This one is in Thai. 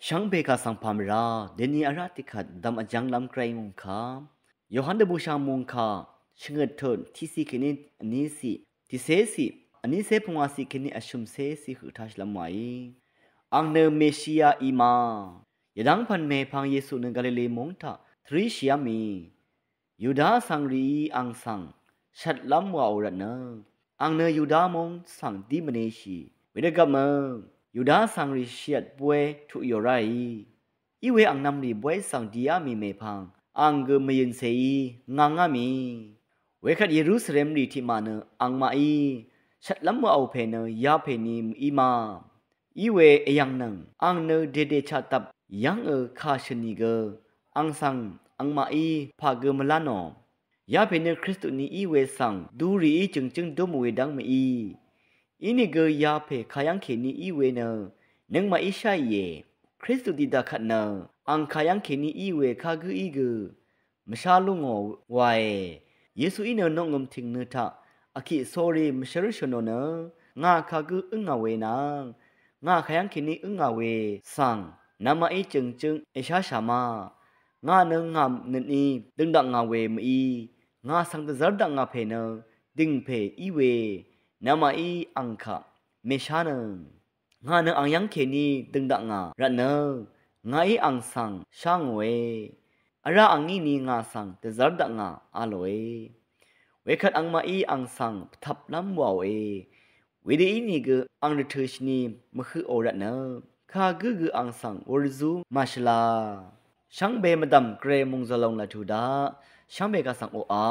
ช่างเบกาสังพามราเดนีอาราติขัดดำอจังลำไกรงงคาโยฮันเดบูชามงคาชงเงิดเถินที่สิคนิอันนี้สิที่เซสิอันนี้เซพงวาสิคนิอชุมเซสิหือทัชละไหมอังเนเมชิยาอีมายดังพันเมพังเยซูในกาลิเลมงทาทริชิยามียูดาสังรีอังสังชัดลำว่าอุรนะอังเนยูดามงสังดิมเนชีเวดกามยูดาสังริเชียดบวยทุยไรอีเวอังนำรีบวยสังดิยามีเมพังอังเกมยินเซงางามีเวคัดเยรูซาเล็มรีที่มาเนอังมาอีชัดลำว่าเอาเพเนยาเพนีมอีมาอีเวเอยังนังอังเนเดเดชาตับยังคาชนีเกอังสังอังมาอีพาเกมลานอยาเพเนคริสตุนีอีเวสังดูรีจึงดมเวดังมอีอินิเกยาเพขยังเขนีอีเวเนนึงมาอิชัยเยคริสตุติดาขัดเนอังขยังเขนีอีเวคากืออีเกมชาลุงอวายเยซูอินนงงมทิงเนทะอคิโซรีมชรุชโนเนงาคากืออึงอาเวนางาขยังเขนีอึงอาเวสังนามาอีจึงเอชาชามางาเนงามนนีดึงดังงาเวมอีงาสังตซาดังงาเพเนดึงเพอีเวนามาอีอังคะเมชาเนงาเนอังยังเคนีดึงดังงาระเนงาอีอังสังช่างเวอะระอังนี้นีงาสังตซาดังงาอาโลเอเวคัดอังมาอีอังสังทับล้ำวาวเอวิดีอีนี่กอังเรทชนีมคือโอระเนคากืออังสังวรซูมาชลาช่างเบมดำเกรมุงซาลงละทูดาช่างเบกาสังโออา